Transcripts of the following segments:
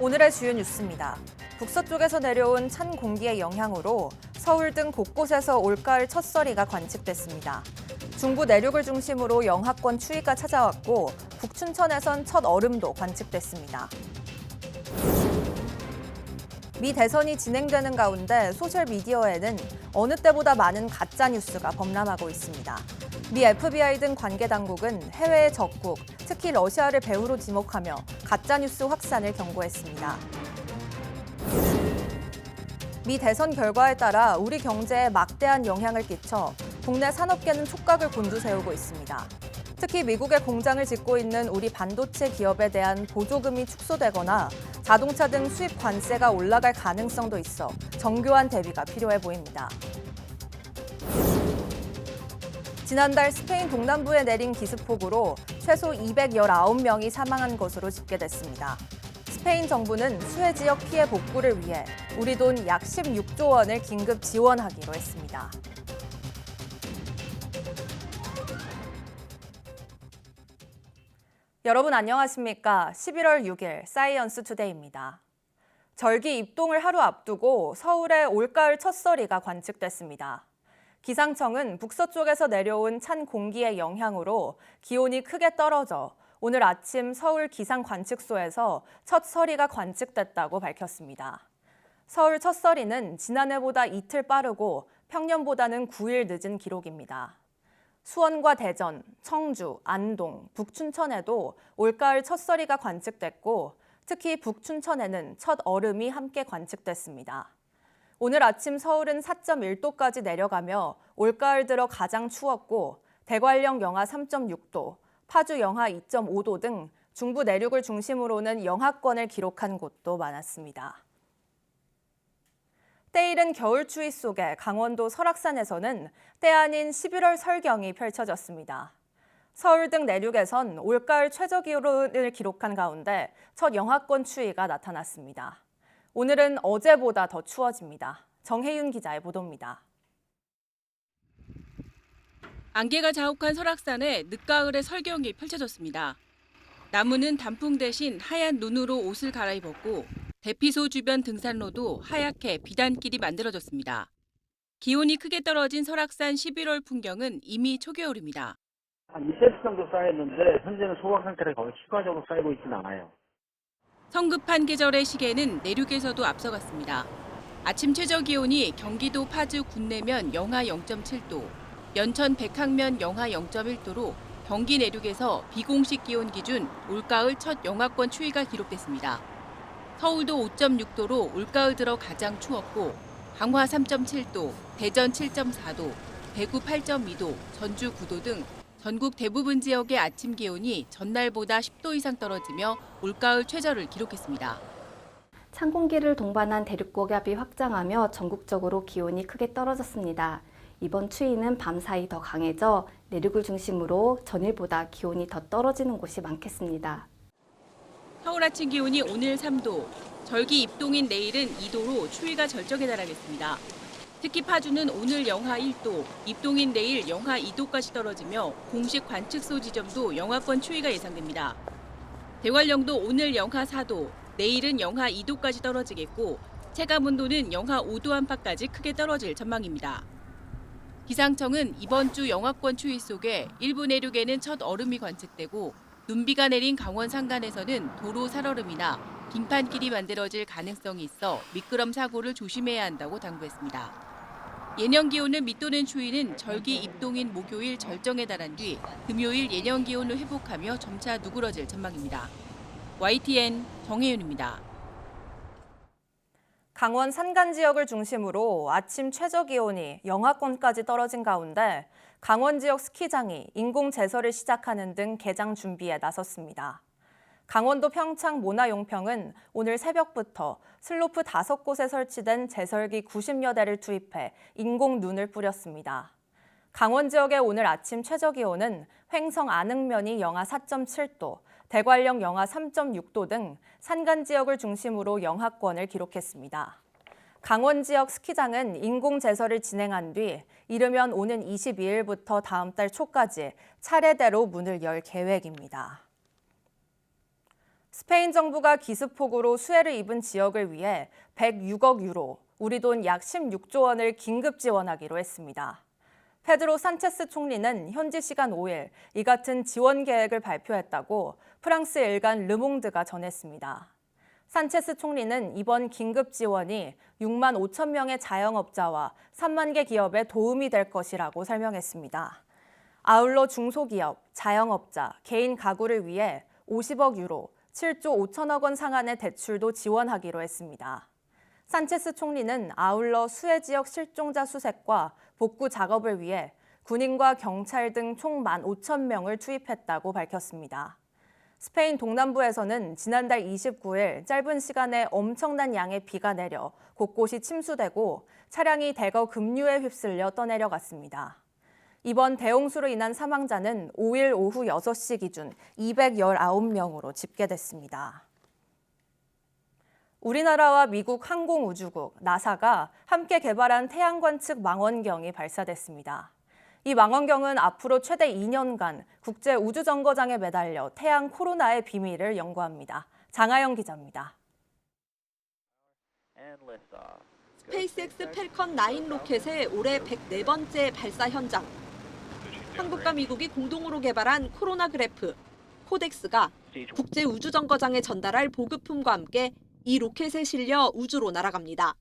오늘의 주요 뉴스입니다. 북서쪽에서 내려온 찬 공기의 영향으로 서울 등 곳곳에서 올가을 첫서리가 관측됐습니다. 중부 내륙을 중심으로 영하권 추위가 찾아왔고 북춘천에선 첫 얼음도 관측됐습니다. 미 대선이 진행되는 가운데 소셜미디어에는 어느 때보다 많은 가짜뉴스가 범람하고 있습니다. 미 FBI 등 관계당국은 해외의 적국, 특히 러시아를 배후로 지목하며 가짜뉴스 확산을 경고했습니다. 미 대선 결과에 따라 우리 경제에 막대한 영향을 끼쳐 국내 산업계는 촉각을 곤두세우고 있습니다. 특히 미국에 공장을 짓고 있는 우리 반도체 기업에 대한 보조금이 축소되거나 자동차 등 수입 관세가 올라갈 가능성도 있어 정교한 대비가 필요해 보입니다. 지난달 스페인 동남부에 내린 기습폭우로 최소 219명이 사망한 것으로 집계됐습니다. 스페인 정부는 수해 지역 피해 복구를 위해 우리 돈 약 16조 원을 긴급 지원하기로 했습니다. 여러분 안녕하십니까? 11월 6일 사이언스 투데이입니다. 절기 입동을 하루 앞두고 서울에 올가을 첫서리가 관측됐습니다. 기상청은 북서쪽에서 내려온 찬 공기의 영향으로 기온이 크게 떨어져 오늘 아침 서울 기상관측소에서 첫 서리가 관측됐다고 밝혔습니다. 서울 첫서리는 지난해보다 이틀 빠르고 평년보다는 9일 늦은 기록입니다. 수원과 대전, 청주, 안동, 북춘천에도 올가을 첫서리가 관측됐고 특히 북춘천에는 첫 얼음이 함께 관측됐습니다. 오늘 아침 서울은 4.1도까지 내려가며 올가을 들어 가장 추웠고 대관령 영하 3.6도, 파주 영하 2.5도 등 중부 내륙을 중심으로는 영하권을 기록한 곳도 많았습니다. 때이른 겨울 추위 속에 강원도 설악산에서는 때 아닌 11월 설경이 펼쳐졌습니다. 서울 등 내륙에선 올가을 최저기온을 기록한 가운데 첫 영하권 추위가 나타났습니다. 오늘은 어제보다 더 추워집니다. 정혜윤 기자의 보도입니다. 안개가 자욱한 설악산에 늦가을의 설경이 펼쳐졌습니다. 나무는 단풍 대신 하얀 눈으로 옷을 갈아입었고 대피소 주변 등산로도 하얗게 비단길이 만들어졌습니다. 기온이 크게 떨어진 설악산 11월 풍경은 이미 초겨울입니다. 한 2cm 정도 쌓였는데 현재는 소강 상태라 거의 추가적으로 쌓이고 있지는 않아요. 성급한 계절의 시계는 내륙에서도 앞서갔습니다. 아침 최저 기온이 경기도 파주 군내면 영하 0.7도, 연천 백학면 영하 0.1도로 경기 내륙에서 비공식 기온 기준 올가을 첫 영하권 추위가 기록됐습니다. 서울도 5.6도로 올가을 들어 가장 추웠고 강화 3.7도, 대전 7.4도, 대구 8.2도, 전주 9도 등 전국 대부분 지역의 아침 기온이 전날보다 10도 이상 떨어지며 올가을 최저를 기록했습니다. 찬 공기를 동반한 대륙고기압이 확장하며 전국적으로 기온이 크게 떨어졌습니다. 이번 추위는 밤사이 더 강해져 내륙을 중심으로 전일보다 기온이 더 떨어지는 곳이 많겠습니다. 서울 아침 기온이 오늘 3도, 절기 입동인 내일은 2도로 추위가 절정에 달하겠습니다. 특히 파주는 오늘 영하 1도, 입동인 내일 영하 2도까지 떨어지며 공식 관측소 지점도 영하권 추위가 예상됩니다. 대관령도 오늘 영하 4도, 내일은 영하 2도까지 떨어지겠고 체감온도는 영하 5도 안팎까지 크게 떨어질 전망입니다. 기상청은 이번 주 영하권 추위 속에 일부 내륙에는 첫 얼음이 관측되고 눈비가 내린 강원 산간에서는 도로 살얼음이나 빙판길이 만들어질 가능성이 있어 미끄럼 사고를 조심해야 한다고 당부했습니다. 예년 기온을 밑도는 추위는 절기 입동인 목요일 절정에 달한 뒤 금요일 예년 기온을 회복하며 점차 누그러질 전망입니다. YTN 정혜윤입니다. 강원 산간 지역을 중심으로 아침 최저 기온이 영하권까지 떨어진 가운데 강원 지역 스키장이 인공 제설을 시작하는 등 개장 준비에 나섰습니다. 강원도 평창 모나용평은 오늘 새벽부터 슬로프 5곳에 설치된 제설기 90여 대를 투입해 인공 눈을 뿌렸습니다. 강원 지역의 오늘 아침 최저 기온은 횡성 안흥면이 영하 4.7도, 대관령 영하 3.6도 등 산간 지역을 중심으로 영하권을 기록했습니다. 강원 지역 스키장은 인공 제설을 진행한 뒤 이르면 오는 22일부터 다음 달 초까지 차례대로 문을 열 계획입니다. 스페인 정부가 기습폭우로 수해를 입은 지역을 위해 106억 유로, 우리 돈 약 16조 원을 긴급 지원하기로 했습니다. 페드로 산체스 총리는 현지 시간 5일 이 같은 지원 계획을 발표했다고 프랑스 일간 르몽드가 전했습니다. 산체스 총리는 이번 긴급 지원이 6만 5천 명의 자영업자와 3만 개 기업에 도움이 될 것이라고 설명했습니다. 아울러 중소기업, 자영업자, 개인 가구를 위해 50억 유로, 7조 5천억 원 상한의 대출도 지원하기로 했습니다. 산체스 총리는 아울러 수해 지역 실종자 수색과 복구 작업을 위해 군인과 경찰 등 총 1만 5천 명을 투입했다고 밝혔습니다. 스페인 동남부에서는 지난달 29일 짧은 시간에 엄청난 양의 비가 내려 곳곳이 침수되고 차량이 대거 급류에 휩쓸려 떠내려갔습니다. 이번 대홍수로 인한 사망자는 5일 오후 6시 기준 219명으로 집계됐습니다. 우리나라와 미국 항공우주국 나사가 함께 개발한 태양 관측 망원경이 발사됐습니다. 이 망원경은 앞으로 최대 2년간 국제 우주정거장에 매달려 태양 코로나의 비밀을 연구합니다. 장하영 기자입니다. 스페이스X 팰컨 9 로켓의 올해 104번째 발사 현장. 한국과 미국이 공동으로 개발한 코로나 그래프, 코덱스가 국제 우주정거장에 전달할 보급품과 함께 이 로켓에 실려 우주로 날아갑니다.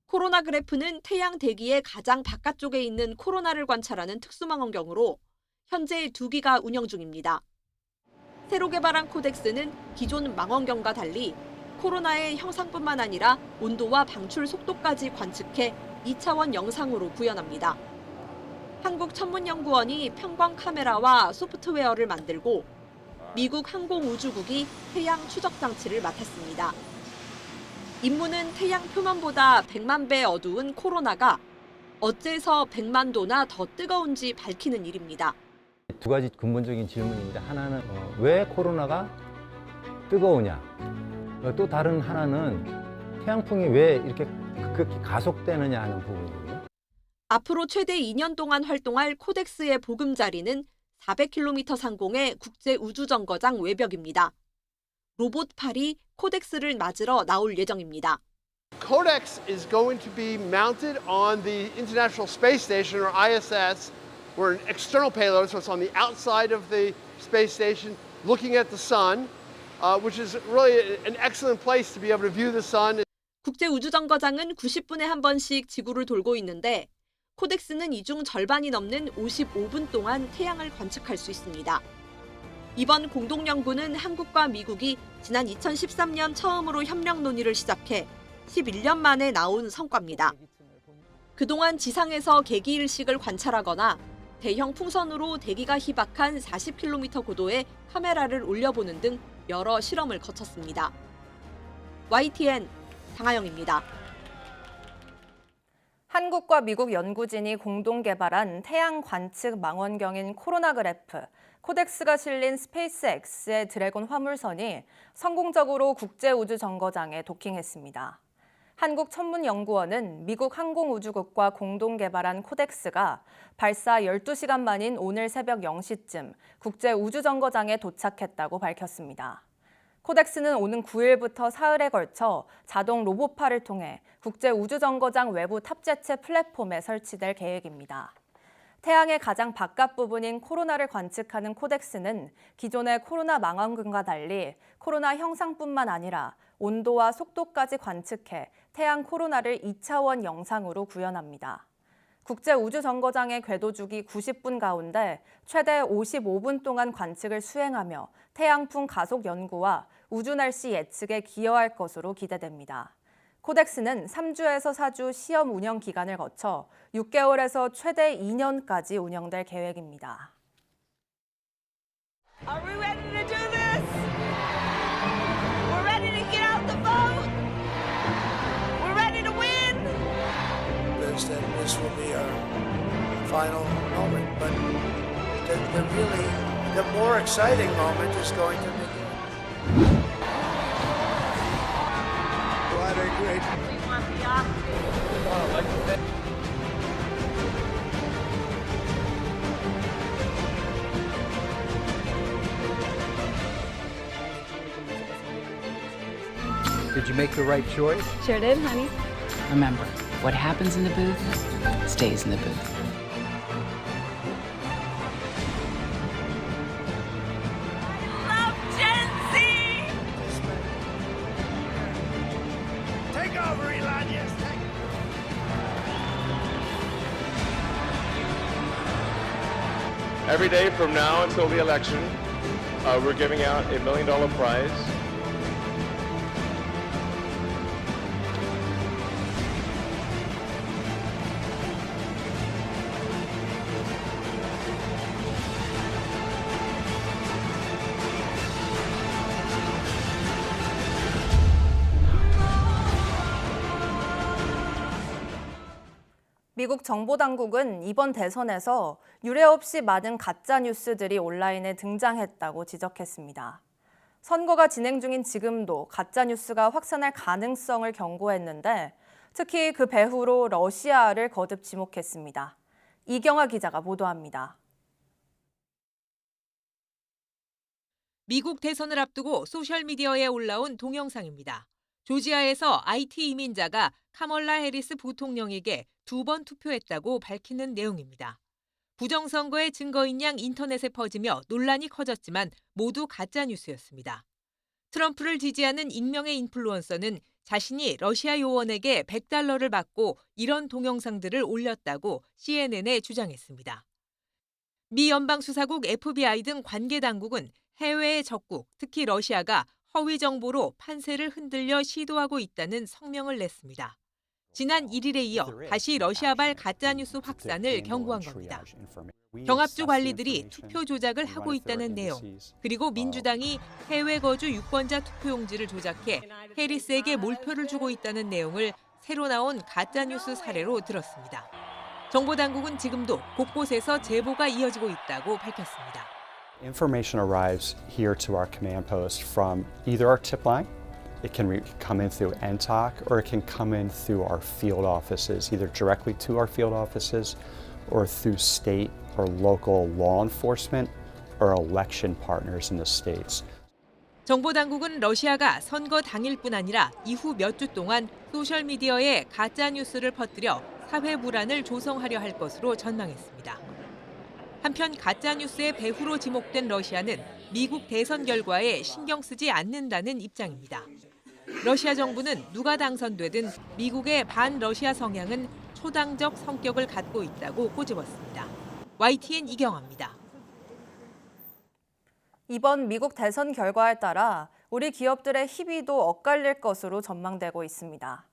코로나 그래프는 태양 대기의 가장 바깥쪽에 있는 코로나를 관찰하는 특수망원경으로 현재 2기가 운영 중입니다. 새로 개발한 코덱스는 기존 망원경과 달리 코로나의 형상뿐만 아니라 온도와 방출 속도까지 관측해 2차원 영상으로 구현합니다. 한국천문연구원이 평광 카메라와 소프트웨어를 만들고 미국 항공우주국이 태양 추적 장치를 맡았습니다. 임무는 태양 표면보다 100만 배 어두운 코로나가 어째서 100만 도나 더 뜨거운지 밝히는 일입니다. 두 가지 근본적인 질문입니다. 하나는 왜 코로나가 뜨거우냐? 또 다른 하나는 태양풍이 왜 이렇게 급격히 가속되느냐 하는 부분이거든요. 앞으로 최대 2년 동안 활동할 코덱스의 보금자리는 400km 상공의 국제우주정거장 외벽입니다. 로봇팔이 코덱스를 맞으러 나올 예정입니다. Codex is going to be mounted on the International Space Station, or ISS. We're an external payload, so it's on the outside of the space station, looking at the sun, which is really an excellent place to be able to view the sun. 국제우주정거장은 90분에 한 번씩 지구를 돌고 있는데 코덱스는 이 중 절반이 넘는 55분 동안 태양을 관측할 수 있습니다. 이번 공동연구는 한국과 미국이 지난 2013년 처음으로 협력 논의를 시작해 11년 만에 나온 성과입니다. 그동안 지상에서 개기일식을 관찰하거나 대형 풍선으로 대기가 희박한 40km 고도에 카메라를 올려보는 등 여러 실험을 거쳤습니다. YTN 장하영입니다. 한국과 미국 연구진이 공동 개발한 태양 관측 망원경인 코로나 그래프, 코덱스가 실린 스페이스X의 드래곤 화물선이 성공적으로 국제우주정거장에 도킹했습니다. 한국천문연구원은 미국 항공우주국과 공동 개발한 코덱스가 발사 12시간 만인 오늘 새벽 0시쯤 국제우주정거장에 도착했다고 밝혔습니다. 코덱스는 오는 9일부터 사흘에 걸쳐 자동 로봇팔을 통해 국제우주정거장 외부 탑재체 플랫폼에 설치될 계획입니다. 태양의 가장 바깥 부분인 코로나를 관측하는 코덱스는 기존의 코로나 망원경과 달리 코로나 형상뿐만 아니라 온도와 속도까지 관측해 태양 코로나를 2차원 영상으로 구현합니다. 국제우주정거장의 궤도 주기 90분 가운데 최대 55분 동안 관측을 수행하며 태양풍 가속 연구와 우주 날씨 예측에 기여할 것으로 기대됩니다. 코덱스는 3주에서 4주 시험 운영 기간을 거쳐 6개월에서 최대 2년까지 운영될 계획입니다. Are we ready to do this? We're ready to get out the vote. We're ready to win. This will be our final moment, but the more exciting moment is going to begin. What a great. We want the option. Did you make the right choice? Sure did, honey. Remember, what happens in the booth stays in the booth. Love Gen Z! Take over, Elon. Yes, take Every day from now until the election, we're giving out $1 million prize. 미국 정보당국은 이번 대선에서 유례 없이 많은 가짜 뉴스들이 온라인에 등장했다고 지적했습니다. 선거가 진행 중인 지금도 가짜 뉴스가 확산할 가능성을 경고했는데 특히 그 배후로 러시아를 거듭 지목했습니다. 이경아 기자가 보도합니다. 미국 대선을 앞두고 소셜미디어에 올라온 동영상입니다. 조지아에서 IT 이민자가 카멀라 해리스 부통령에게 2번 투표했다고 밝히는 내용입니다. 부정선거의 증거인 양 인터넷에 퍼지며 논란이 커졌지만 모두 가짜뉴스였습니다. 트럼프를 지지하는 익명의 인플루언서는 자신이 러시아 요원에게 $100를 받고 이런 동영상들을 올렸다고 CNN에 주장했습니다. 미 연방수사국 FBI 등 관계당국은 해외의 적국, 특히 러시아가 허위 정보로 판세를 흔들려 시도하고 있다는 성명을 냈습니다. 지난 1일에 이어 다시 러시아발 가짜뉴스 확산을 경고한 겁니다. 경합주 관리들이 투표 조작을 하고 있다는 내용, 그리고 민주당이 해외 거주 유권자 투표용지를 조작해 해리스에게 몰표를 주고 있다는 내용을 새로 나온 가짜뉴스 사례로 들었습니다. 정보당국은 지금도 곳곳에서 제보가 이어지고 있다고 밝혔습니다. Information arrives here to our command post from either our tip line, it can come in through NTOC, or it can come in through our field offices, either directly to our field offices or through state or local law enforcement or election partners in the states. 정보당국은 러시아가 선거 당일뿐 아니라 이후 몇 주 동안 소셜미디어에 가짜뉴스를 퍼뜨려 사회 불안을 조성하려 할 것으로 전망했습니다. 한편 가짜뉴스의 배후로 지목된 러시아는 미국 대선 결과에 신경 쓰지 않는다는 입장입니다. 러시아 정부는 누가 당선되든 미국의 반러시아 성향은 초당적 성격을 갖고 있다고 꼬집었습니다. YTN 이경아입니다. 이번 미국 대선 결과에 따라 우리 기업들의 희비도 엇갈릴 것으로 전망되고 있습니다.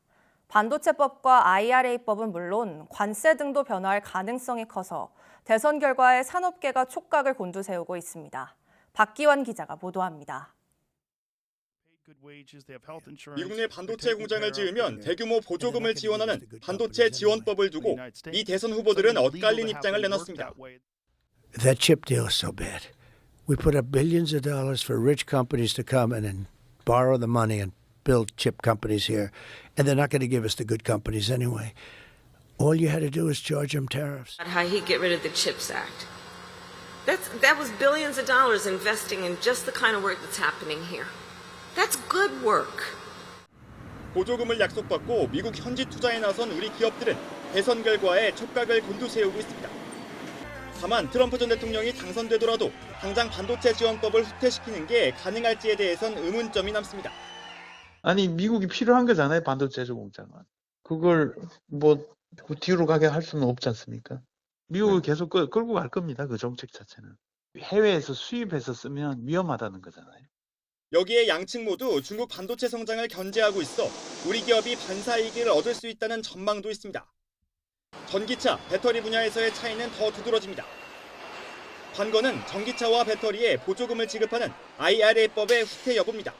반도체법과 IRA법은 물론 관세 등도 변화할 가능성이 커서 대선 결과에 산업계가 촉각을 곤두세우고 있습니다. 박기환 기자가 보도합니다. 미국 내 반도체 공장을 지으면 대규모 보조금을 지원하는 반도체 지원법을 두고 미 대선 후보들은 엇갈린 입장을 내놨습니다. That chip deal is so bad. We put up billions of dollars for rich companies to come and then borrow the money and build chip companies here, and they're not going to give us the good companies anyway. All you had to do is charge them tariffs. How he get rid of the CHIPS Act. That was billions of dollars investing in just the kind of work that's happening here. That's good work. 보조금을 약속받고 미국 현지 투자에 나선 우리 기업들은 대선 결과에 촉각을 곤두세우고 있습니다. 다만 트럼프 전 대통령이 당선되더라도 당장 반도체 지원법을 후퇴시키는 게 가능할지에 대해선 의문점이 남습니다. 아니 미국이 필요한 거잖아요. 반도체 공장은. 그걸 뭐 뒤로 가게 할 수는 없지 않습니까? 미국을 계속 끌고 갈 겁니다. 그 정책 자체는. 해외에서 수입해서 쓰면 위험하다는 거잖아요. 여기에 양측 모두 중국 반도체 성장을 견제하고 있어 우리 기업이 반사이익을 얻을 수 있다는 전망도 있습니다. 전기차, 배터리 분야에서의 차이는 더 두드러집니다. 관건은 전기차와 배터리에 보조금을 지급하는 IRA법의 후퇴 여부입니다.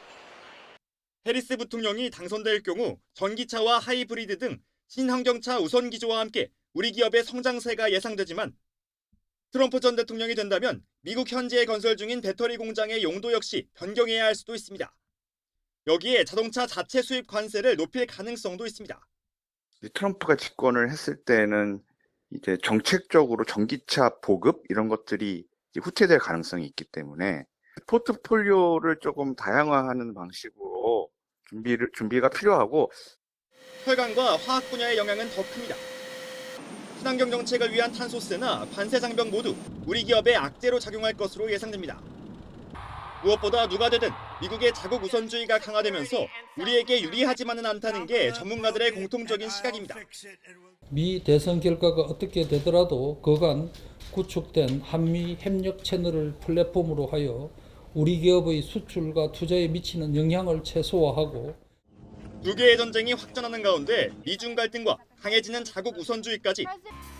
해리스 부통령이 당선될 경우 전기차와 하이브리드 등 신환경차 우선 기조와 함께 우리 기업의 성장세가 예상되지만 트럼프 전 대통령이 된다면 미국 현지에 건설 중인 배터리 공장의 용도 역시 변경해야 할 수도 있습니다. 여기에 자동차 자체 수입 관세를 높일 가능성도 있습니다. 트럼프가 집권을 했을 때는 이제 정책적으로 전기차 보급 이런 것들이 이제 후퇴될 가능성이 있기 때문에 포트폴리오를 조금 다양화하는 방식으로 준비가 필요하고 혈관과 화학 분야의 영향은 더 큽니다. 친환경 정책을 위한 탄소세나 관세 장벽 모두 우리 기업의 악재로 작용할 것으로 예상됩니다. 무엇보다 누가 되든 미국의 자국 우선주의가 강화되면서 우리에게 유리하지만은 않다는 게 전문가들의 공통적인 시각입니다. 미 대선 결과가 어떻게 되더라도 그간 구축된 한미 협력 채널을 플랫폼으로 하여 우리 기업의 수출과 투자에 미치는 영향을 최소화하고 두 개의 전쟁이 확전하는 가운데 미중 갈등과 강해지는 자국 우선주의까지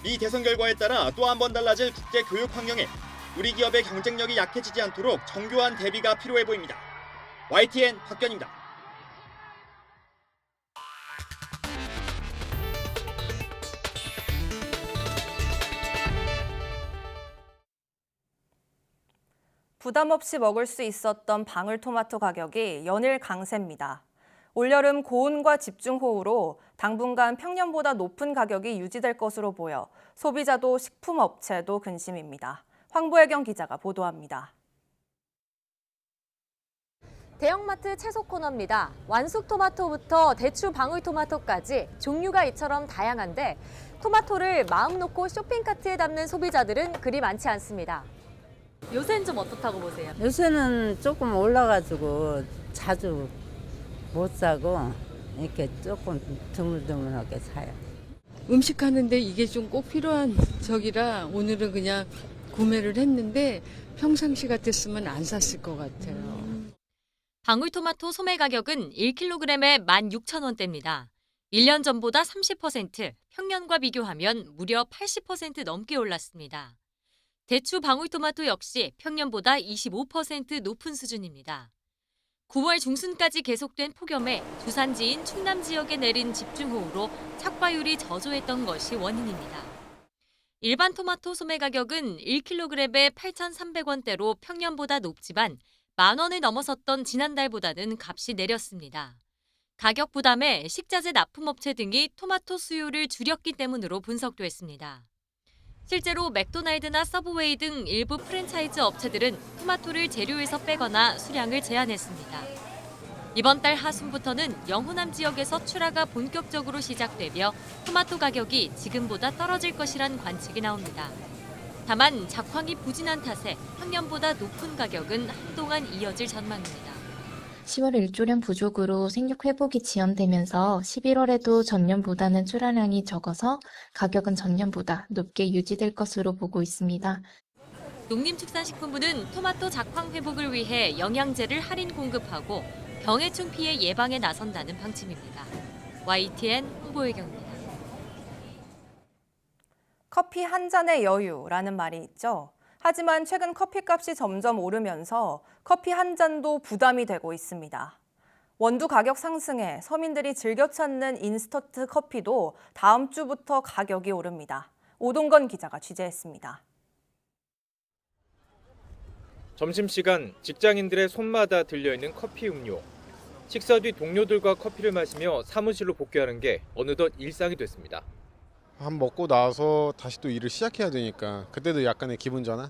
미 대선 결과에 따라 또 한 번 달라질 국제 교육 환경에 우리 기업의 경쟁력이 약해지지 않도록 정교한 대비가 필요해 보입니다. YTN 박견입니다. 부담 없이 먹을 수 있었던 방울토마토 가격이 연일 강세입니다. 올여름 고온과 집중호우로 당분간 평년보다 높은 가격이 유지될 것으로 보여 소비자도 식품업체도 근심입니다. 황보혜경 기자가 보도합니다. 대형마트 채소 코너입니다. 완숙 토마토부터 대추 방울토마토까지 종류가 이처럼 다양한데 토마토를 마음 놓고 쇼핑카트에 담는 소비자들은 그리 많지 않습니다. 요새는 좀 어떻다고 보세요? 요새는 조금 올라가지고 자주 못 사고 이렇게 조금 드물드물하게 사요. 음식하는데 이게 좀 꼭 필요한 적이라 오늘은 그냥 구매를 했는데 평상시 같았으면 안 샀을 것 같아요. 방울토마토 소매 가격은 1kg에 16,000원대입니다. 1년 전보다 30%, 평년과 비교하면 무려 80% 넘게 올랐습니다. 대추 방울토마토 역시 평년보다 25% 높은 수준입니다. 9월 중순까지 계속된 폭염에 주산지인 충남 지역에 내린 집중호우로 착과율이 저조했던 것이 원인입니다. 일반 토마토 소매 가격은 1kg에 8,300원대로 평년보다 높지만 만 원을 넘어섰던 지난달보다는 값이 내렸습니다. 가격 부담에 식자재 납품업체 등이 토마토 수요를 줄였기 때문으로 분석됐습니다. 실제로 맥도날드나 서브웨이 등 일부 프랜차이즈 업체들은 토마토를 재료에서 빼거나 수량을 제한했습니다. 이번 달 하순부터는 영호남 지역에서 출하가 본격적으로 시작되며 토마토 가격이 지금보다 떨어질 것이란 관측이 나옵니다. 다만 작황이 부진한 탓에 평년보다 높은 가격은 한동안 이어질 전망입니다. 10월 일조량 부족으로 생육 회복이 지연되면서 11월에도 전년보다는 출하량이 적어서 가격은 전년보다 높게 유지될 것으로 보고 있습니다. 농림축산식품부는 토마토 작황 회복을 위해 영양제를 할인 공급하고 병해충 피해 예방에 나선다는 방침입니다. YTN 홍보혜경입니다. 커피 한 잔의 여유라는 말이 있죠. 하지만 최근 커피값이 점점 오르면서 커피 한 잔도 부담이 되고 있습니다. 원두 가격 상승에 서민들이 즐겨 찾는 인스턴트 커피도 다음 주부터 가격이 오릅니다. 오동건 기자가 취재했습니다. 점심시간 직장인들의 손마다 들려있는 커피 음료. 식사 뒤 동료들과 커피를 마시며 사무실로 복귀하는 게 어느덧 일상이 됐습니다. 한 먹고 나서 다시 또 일을 시작해야 되니까 그때도 약간의 기분 전환?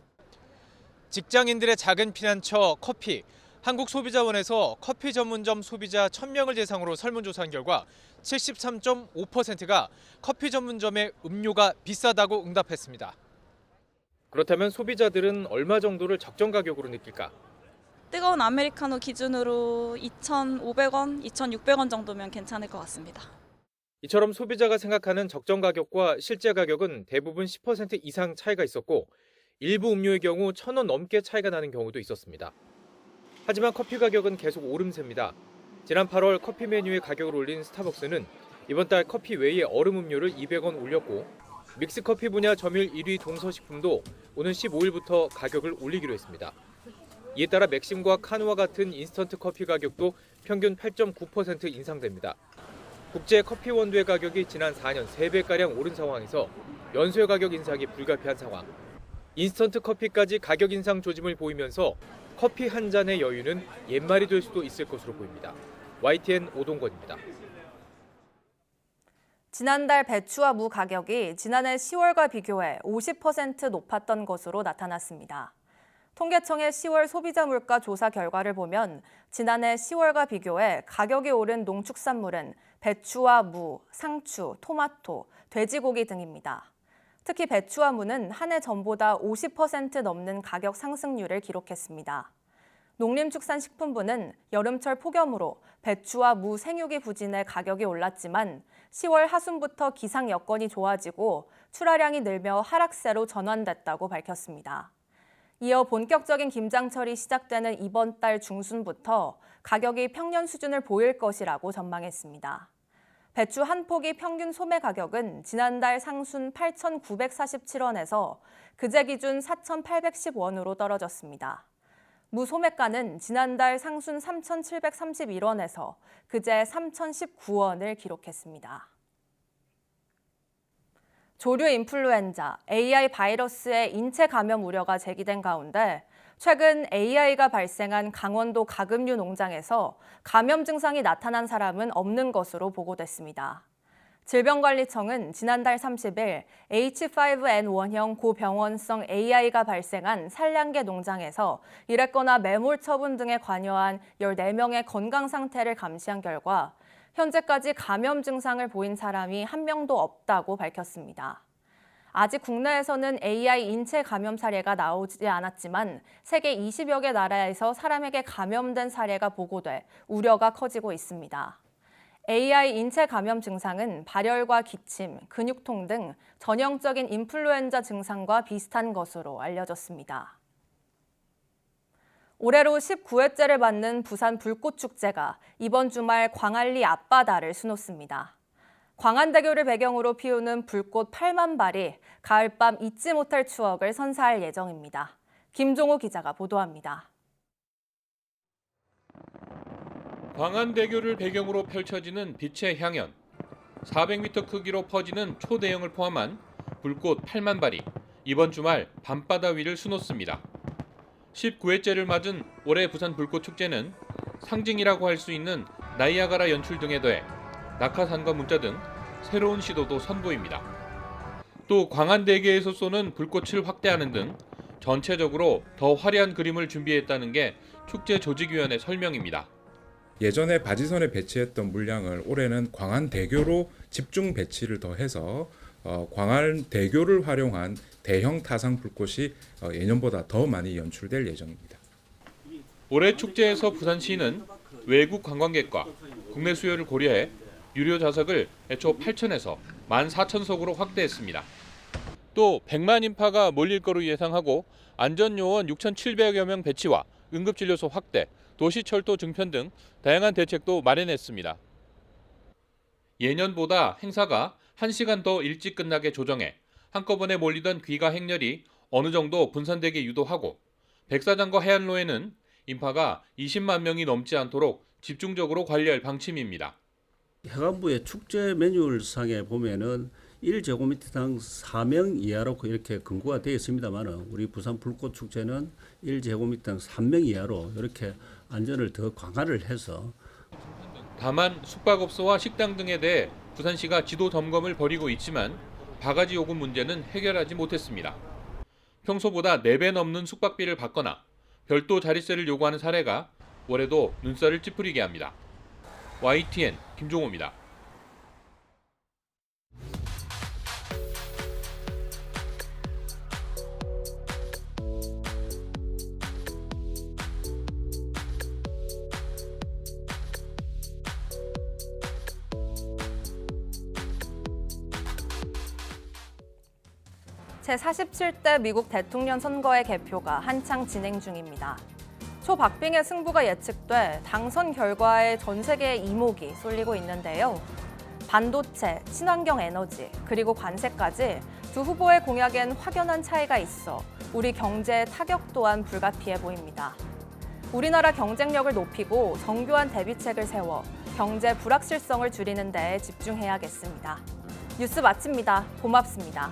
직장인들의 작은 피난처 커피. 한국소비자원에서 커피 전문점 소비자 1000명을 대상으로 설문조사한 결과 73.5%가 커피 전문점의 음료가 비싸다고 응답했습니다. 그렇다면 소비자들은 얼마 정도를 적정 가격으로 느낄까? 뜨거운 아메리카노 기준으로 2,500원, 2,600원 정도면 괜찮을 것 같습니다. 이처럼 소비자가 생각하는 적정 가격과 실제 가격은 대부분 10% 이상 차이가 있었고 일부 음료의 경우 1,000원 넘게 차이가 나는 경우도 있었습니다. 하지만 커피 가격은 계속 오름세입니다. 지난 8월 커피 메뉴의 가격을 올린 스타벅스는 이번 달 커피 외에 얼음 음료를 200원 올렸고 믹스커피 분야 점유율 1위 동서식품도 오는 15일부터 가격을 올리기로 했습니다. 이에 따라 맥심과 카누와 같은 인스턴트 커피 가격도 평균 8.9% 인상됩니다. 국제 커피 원두의 가격이 지난 4년 3배가량 오른 상황에서 연소의 가격 인상이 불가피한 상황. 인스턴트 커피까지 가격 인상 조짐을 보이면서 커피 한 잔의 여유는 옛말이 될 수도 있을 것으로 보입니다. YTN 오동건입니다. 지난달 배추와 무 가격이 지난해 10월과 비교해 50% 높았던 것으로 나타났습니다. 통계청의 10월 소비자 물가 조사 결과를 보면 지난해 10월과 비교해 가격이 오른 농축산물은 배추와 무, 상추, 토마토, 돼지고기 등입니다. 특히 배추와 무는 한 해 전보다 50% 넘는 가격 상승률을 기록했습니다. 농림축산식품부는 여름철 폭염으로 배추와 무 생육이 부진해 가격이 올랐지만 10월 하순부터 기상 여건이 좋아지고 출하량이 늘며 하락세로 전환됐다고 밝혔습니다. 이어 본격적인 김장철이 시작되는 이번 달 중순부터 가격이 평년 수준을 보일 것이라고 전망했습니다. 배추 한 포기 평균 소매 가격은 지난달 상순 8,947원에서 그제 기준 4,810원으로 떨어졌습니다. 무 소매가는 지난달 상순 3,731원에서 그제 3,019원을 기록했습니다. 조류 인플루엔자, AI 바이러스의 인체 감염 우려가 제기된 가운데 최근 AI가 발생한 강원도 가금류 농장에서 감염 증상이 나타난 사람은 없는 것으로 보고됐습니다. 질병관리청은 지난달 30일 H5N1형 고병원성 AI가 발생한 산량계 농장에서 일했거나 매몰 처분 등에 관여한 14명의 건강 상태를 감시한 결과 현재까지 감염 증상을 보인 사람이 한 명도 없다고 밝혔습니다. 아직 국내에서는 AI 인체 감염 사례가 나오지 않았지만 세계 20여 개 나라에서 사람에게 감염된 사례가 보고돼 우려가 커지고 있습니다. AI 인체 감염 증상은 발열과 기침, 근육통 등 전형적인 인플루엔자 증상과 비슷한 것으로 알려졌습니다. 올해로 19회째를 맞는 부산 불꽃축제가 이번 주말 광안리 앞바다를 수놓습니다. 광안대교를 배경으로 피우는 불꽃 8만 발이 가을밤 잊지 못할 추억을 선사할 예정입니다. 김종호 기자가 보도합니다. 광안대교를 배경으로 펼쳐지는 빛의 향연, 400m 크기로 퍼지는 초대형을 포함한 불꽃 8만 발이 이번 주말 밤바다 위를 수놓습니다. 19회째를 맞은 올해 부산 불꽃축제는 상징이라고 할 수 있는 나이아가라 연출 등에 더해 낙하산과 문자 등 새로운 시도도 선보입니다. 또 광안대교에서 쏘는 불꽃을 확대하는 등 전체적으로 더 화려한 그림을 준비했다는 게 축제 조직위원회 설명입니다. 예전에 바지선에 배치했던 물량을 올해는 광안대교로 집중 배치를 더해서 광안대교를 활용한 대형 타상 불꽃이 예년보다 더 많이 연출될 예정입니다. 올해 축제에서 부산시는 외국 관광객과 국내 수요를 고려해 유료 좌석을 애초 8,000에서 14,000석으로 확대했습니다. 또 100만 인파가 몰릴 거로 예상하고 안전요원 6,700여 명 배치와 응급진료소 확대, 도시철도 증편 등 다양한 대책도 마련했습니다. 예년보다 행사가 1시간 더 일찍 끝나게 조정해 한꺼번에 몰리던 귀가 행렬이 어느 정도 분산되게 유도하고 백사장과 해안로에는 인파가 20만 명이 넘지 않도록 집중적으로 관리할 방침입니다. 해관부의 축제 매뉴얼상에 보면은 1제곱미터당 4명 이하로 이렇게 근거가 되어 있습니다만 우리 부산 불꽃 축제는 1제곱미터당 3명 이하로 이렇게 안전을 더 강화를 해서 다만 숙박업소와 식당 등에 대해 부산시가 지도 점검을 벌이고 있지만 바가지 요금 문제는 해결하지 못했습니다. 평소보다 4배 넘는 숙박비를 받거나 별도 자릿세를 요구하는 사례가 올해도 눈살을 찌푸리게 합니다. YTN 김종호입니다. 제47대 미국 대통령 선거의 개표가 한창 진행 중입니다. 초박빙의 승부가 예측돼 당선 결과에 전 세계의 이목이 쏠리고 있는데요. 반도체, 친환경 에너지, 그리고 관세까지 두 후보의 공약엔 확연한 차이가 있어 우리 경제의 타격 또한 불가피해 보입니다. 우리나라 경쟁력을 높이고 정교한 대비책을 세워 경제 불확실성을 줄이는 데 집중해야겠습니다. 뉴스 마칩니다. 고맙습니다.